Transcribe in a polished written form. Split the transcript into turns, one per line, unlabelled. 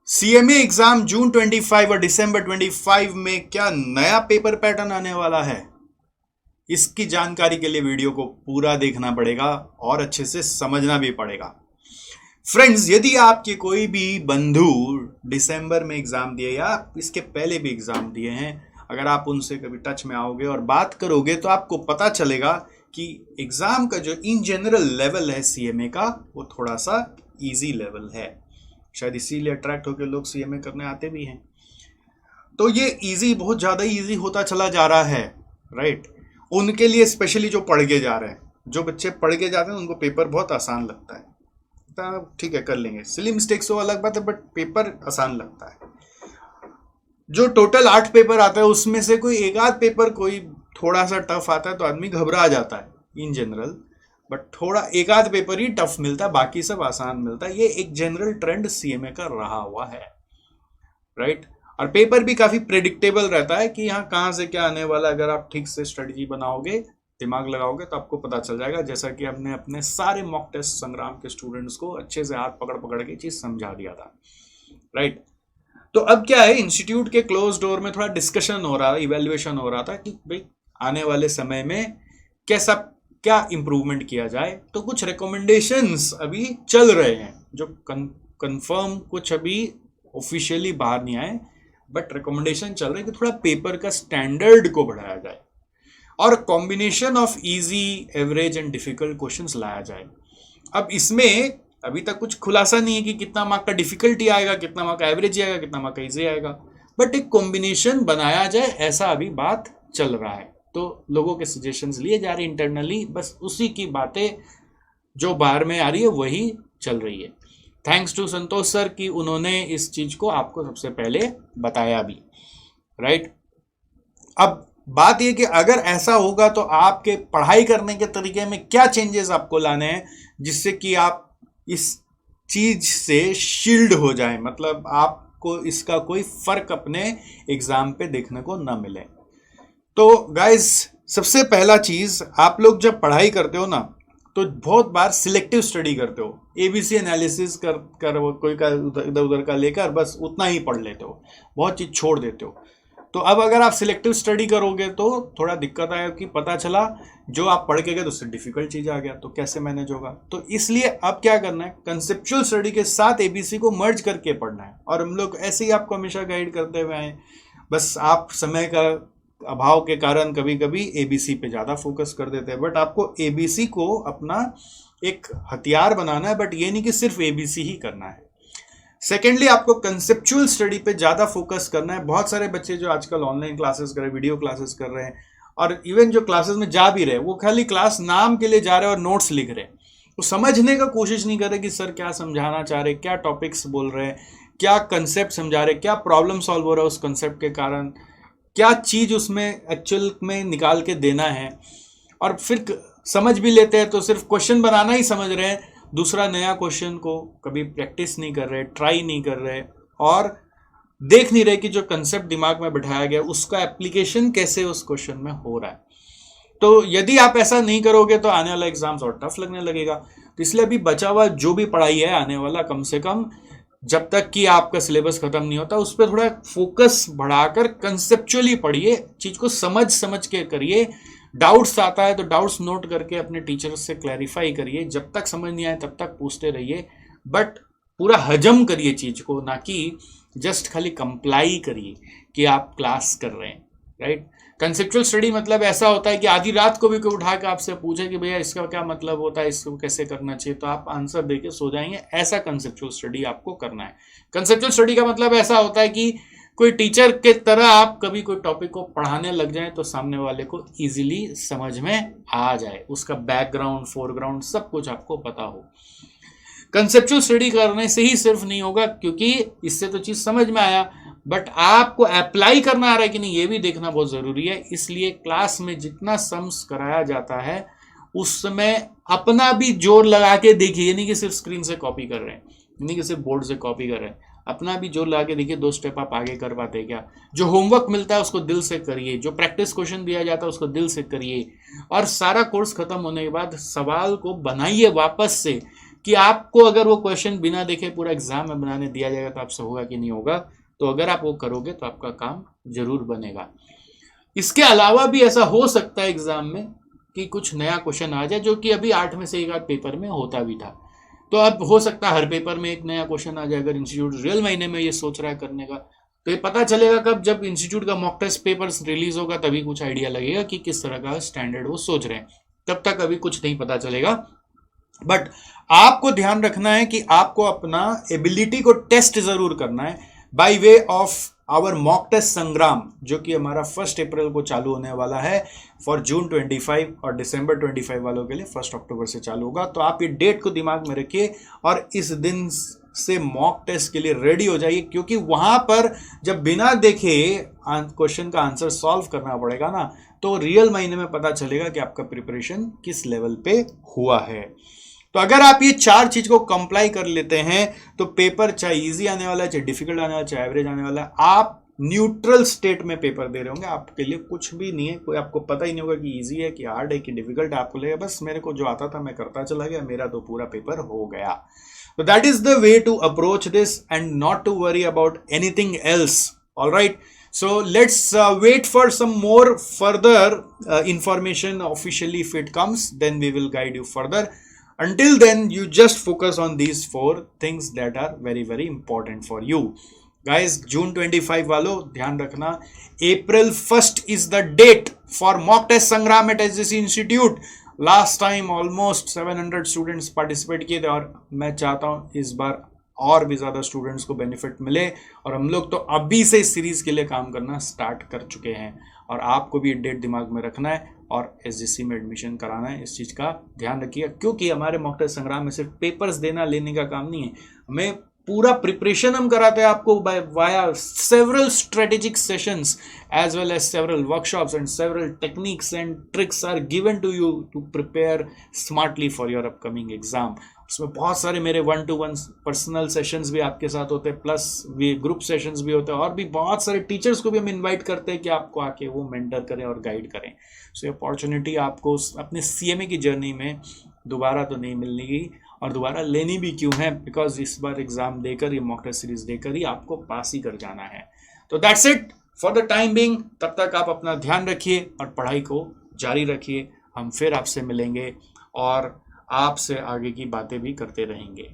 CMA exam जून 25 और दिसंबर 25 में क्या नया पेपर पैटर्न आने वाला है, इसकी जानकारी के लिए वीडियो को पूरा देखना पड़ेगा और अच्छे से समझना भी पड़ेगा। फ्रेंड्स, यदि आपके कोई भी बंधु दिसंबर में एग्जाम दिए या इसके पहले भी एग्जाम दिए हैं, अगर आप उनसे कभी टच में आओगे और बात करोगे तो आपको पता चलेगा कि एग्जाम का जो इन जनरल लेवल है सीएमए का, वो थोड़ा सा इजी लेवल है। शायद इसीलिए अट्रैक्ट होकर लोग सीएमए करने आते भी हैं। तो ये इजी, बहुत ज़्यादा इजी होता चला जा रहा है, राइट। उनके लिए स्पेशली जो पढ़ के जा रहे हैं, जो बच्चे पढ़ के जाते हैं, उनको पेपर बहुत आसान लगता है। ठीक है, कर लेंगे, सिली मिस्टेक्स वो अलग बात है, बट पेपर आसान लगता है। जो टोटल 8 पेपर आता है उसमें से कोई एक आध पेपर कोई थोड़ा सा टफ आता है तो आदमी घबरा जाता है इन जनरल, बट थोड़ा एक आध पेपर ही टफ मिलता है, बाकी सब आसान मिलता है। ये एक जनरल ट्रेंड सीएमए का रहा हुआ है, राइट। और पेपर भी काफी प्रेडिक्टेबल रहता है कि यहाँ कहाँ से क्या आने वाला। अगर आप ठीक से स्ट्रेटजी बनाओगे, दिमाग लगाओगे, तो आपको पता चल जाएगा। जैसा कि हमने अपने सारे मॉक टेस्ट संग्राम के स्टूडेंट्स को अच्छे से हाथ पकड़ पकड़ के चीज समझा दिया था, राइट। तो अब क्या है, इंस्टीट्यूट के क्लोज डोर में थोड़ा डिस्कशन हो रहा, इवेल्युएशन हो रहा था कि भाई आने वाले समय में कैसा क्या इंप्रूवमेंट किया जाए। तो कुछ रिकमेंडेशंस अभी चल रहे हैं, जो कंफर्म कुछ अभी ऑफिशियली बाहर नहीं आए, बट रिकमेंडेशन चल रहे हैं कि थोड़ा पेपर का स्टैंडर्ड को बढ़ाया जाए और combination of easy, average and difficult questions लाया जाए। अब इसमें अभी तक कुछ खुलासा नहीं है कि कितना मार्क का डिफिकल्टी आएगा, कितना मार्क का एवरेज आएगा, कितना मार्क का इजी आएगा, बट एक कॉम्बिनेशन बनाया जाए, ऐसा अभी बात चल रहा है। तो लोगों के सजेशंस लिए जा रहे हैं इंटरनली, बस उसी की बातें जो बाहर में आ रही है वही चल रही है। थैंक्स टू संतोष सर कि उन्होंने इस चीज को आपको सबसे पहले बताया भी, राइट। अब बात यह कि अगर ऐसा होगा तो आपके पढ़ाई करने के तरीके में क्या चेंजेस आपको लाने हैं, जिससे कि आप इस चीज से शील्ड हो जाए, मतलब आपको इसका कोई फर्क अपने एग्जाम पे देखने को ना मिले। तो गाइज, सबसे पहला चीज, आप लोग जब पढ़ाई करते हो ना, तो बहुत बार सिलेक्टिव स्टडी करते हो, एबीसी एनालिसिस कर कोई का इधर उधर का लेकर बस उतना ही पढ़ लेते हो, बहुत चीज छोड़ देते हो। तो अब अगर आप सिलेक्टिव स्टडी करोगे तो थोड़ा दिक्कत आएगा कि पता चला जो आप पढ़ के गए तो उससे डिफिकल्ट चीज आ गया, तो कैसे मैनेज होगा। तो इसलिए अब क्या करना है, कंसेप्चुअल स्टडी के साथ एबीसी को मर्ज करके पढ़ना है। और हम लोग ऐसे ही आपको हमेशा गाइड करते हुए आए, बस आप समय का अभाव के कारण कभी कभी एबीसी पे ज्यादा फोकस कर देते हैं, बट आपको एबीसी को अपना एक हथियार बनाना है, बट ये नहीं कि सिर्फ एबीसी ही करना है। सेकेंडली, आपको कंसेप्चुअल स्टडी पे ज्यादा फोकस करना है। बहुत सारे बच्चे जो आजकल ऑनलाइन क्लासेस कर रहे हैं, वीडियो क्लासेस कर रहे हैं, और इवन जो क्लासेस में जा भी रहे, वो खाली क्लास नाम के लिए जा रहे हैं और नोट्स लिख रहे हैं, वो समझने का कोशिश नहीं कर रहे कि सर क्या समझाना चाह रहे, क्या टॉपिक्स बोल रहे हैं, क्या कंसेप्ट समझा रहे, क्या प्रॉब्लम सॉल्व हो रहा है उस कंसेप्ट के कारण, क्या चीज उसमें एक्चुअल में निकाल के देना है। और फिर समझ भी लेते हैं तो सिर्फ क्वेश्चन बनाना ही समझ रहे हैं, दूसरा नया क्वेश्चन को कभी प्रैक्टिस नहीं कर रहे, ट्राई नहीं कर रहे, और देख नहीं रहे कि जो कंसेप्ट दिमाग में बिठाया गया उसका एप्लीकेशन कैसे उस क्वेश्चन में हो रहा है। तो यदि आप ऐसा नहीं करोगे तो आने वाला एग्जाम्स और टफ लगने लगेगा। तो इसलिए अभी बचा हुआ जो भी पढ़ाई है आने वाला, कम से कम जब तक कि आपका सिलेबस खत्म नहीं होता, उस पर थोड़ा फोकस बढ़ाकर कंसेप्चुअली पढ़िए, चीज को समझ के करिए। डाउट्स आता है तो डाउट्स नोट करके अपने टीचर से क्लैरिफाई करिए, जब तक समझ नहीं आए तब तक पूछते रहिए, बट पूरा हजम करिए चीज को, ना कि जस्ट खाली कंप्लाई करिए कि आप क्लास कर रहे हैं, राइट। कंसेप्चुअल स्टडी मतलब ऐसा होता है कि आधी रात को भी कोई उठा के आपसे पूछे कि भैया इसका क्या मतलब होता है, इसको कैसे करना चाहिए, तो आप आंसर देके सो जाएंगे। ऐसा कंसेप्चुअल स्टडी आपको करना है। कंसेप्चुअल स्टडी का मतलब ऐसा होता है कि कोई टीचर के तरह आप कभी कोई टॉपिक को पढ़ाने लग जाए तो सामने वाले को इजीली समझ में आ जाए, उसका बैकग्राउंड, फोरग्राउंड सब कुछ आपको पता हो। कंसेप्चुअल स्टडी करने से ही सिर्फ नहीं होगा, क्योंकि इससे तो चीज समझ में आया, बट आपको अप्लाई करना आ रहा है कि नहीं, ये भी देखना बहुत जरूरी है। इसलिए क्लास में जितना सम्स कराया जाता है उस समय अपना भी जोर लगा के देखिए, नहीं कि सिर्फ स्क्रीन से कॉपी कर रहे हैं, नहीं कि सिर्फ बोर्ड से कॉपी कर रहे हैं, अपना भी जोर लगा के देखिए 2 स्टेप आप आगे कर पाते क्या। जो होमवर्क मिलता है उसको दिल से करिए, जो प्रैक्टिस क्वेश्चन दिया जाता है उसको दिल से करिए, और सारा कोर्स खत्म होने के बाद सवाल को बनाइए वापस से कि आपको अगर वो क्वेश्चन बिना देखे पूरा एग्जाम में बनाने दिया जाएगा तो आपसे होगा कि नहीं होगा। तो अगर आप वो करोगे तो आपका काम जरूर बनेगा। इसके अलावा भी ऐसा हो सकता है एग्जाम में कि कुछ नया क्वेश्चन आ जाए, जो कि अभी 8 में से एक आध पेपर में होता भी था। तो अब हो सकता है हर पेपर में एक नया क्वेश्चन आ जाए। अगर इंस्टीट्यूट रियल महीने में ये सोच रहा है करने का, तो ये पता चलेगा कब, जब इंस्टीट्यूट का मॉक टेस्ट पेपर रिलीज होगा, तभी कुछ आइडिया लगेगा कि किस तरह का स्टैंडर्ड वो सोच रहे हैं। तब तक अभी कुछ नहीं पता चलेगा। बट आपको ध्यान रखना है कि आपको अपना एबिलिटी को टेस्ट जरूर करना है by way of our mock test Sangram, जो कि हमारा 1 अप्रैल को चालू होने वाला है फॉर जून 25 और दिसंबर 25 वालों के लिए 1 अक्टूबर से चालू होगा। तो आप ये डेट को दिमाग में रखिए और इस दिन से मॉक टेस्ट के लिए रेडी हो जाइए, क्योंकि वहां पर जब बिना देखे क्वेश्चन का आंसर सॉल्व करना पड़ेगा ना, तो रियल महीने में पता चलेगा कि आपका प्रिपरेशन किस लेवल पे हुआ है। तो अगर आप ये 4 चीज को कंप्लाई कर लेते हैं तो पेपर चाहे इजी आने वाला है, चाहे डिफिकल्ट आने वाला है, चाहे एवरेज आने वाला है, आप न्यूट्रल स्टेट में पेपर दे रहे होंगे। आपके लिए कुछ भी नहीं है, कोई आपको पता ही नहीं होगा कि इजी है कि हार्ड है कि डिफिकल्ट है। आपको लगेगा बस मेरे को जो आता था मैं करता चला गया, मेरा तो पूरा पेपर हो गया। तो that is the way to approach this and not to worry about anything else. Alright, so let's wait for some more further information officially. If it comes, then we will guide you further. Until then, you just focus on these 4 things that are very very important for you guys. June 25 वालों ध्यान रखना, April 1st is the date for mock test संग्राम at SJC Institute. Last time almost 700 students participate किए थे और मैं चाहता हूँ इस बार और भी ज़्यादा स्टूडेंट्स को बेनिफिट मिले। और हम लोग तो अभी से इस सीरीज़ के लिए काम करना स्टार्ट कर चुके हैं और आपको भी डेट दिमाग में रखना है और SJC में एडमिशन कराना है। इस चीज़ का ध्यान रखिए, क्योंकि हमारे मॉक टेस्ट संग्राम में सिर्फ पेपर्स देना लेने का काम नहीं है, हमें पूरा प्रिपरेशन हम कराते हैं आपको via several strategic sessions as well as several workshops and several techniques and tricks are given to you to prepare smartly for your upcoming exam. उसमें बहुत सारे मेरे 1-to-1 पर्सनल सेशंस भी आपके साथ होते हैं, प्लस भी ग्रुप सेशंस भी होते हैं, और भी बहुत सारे टीचर्स को भी हम इनवाइट करते हैं कि आपको आके वो मेंटर करें और गाइड करें। सो ये अपॉर्चुनिटी आपको अपने CMA की जर्नी में दोबारा तो नहीं मिलेगी और दोबारा लेनी भी क्यों है, बिकॉज इस बार एग्जाम देकर, ये मॉक टेस्ट सीरीज देकर ही आपको पास ही कर जाना है। तो that's it for the time being. तब तक आप अपना ध्यान रखिए और पढ़ाई को जारी रखिए। हम फिर आपसे मिलेंगे और आपसे आगे की बातें भी करते रहेंगे।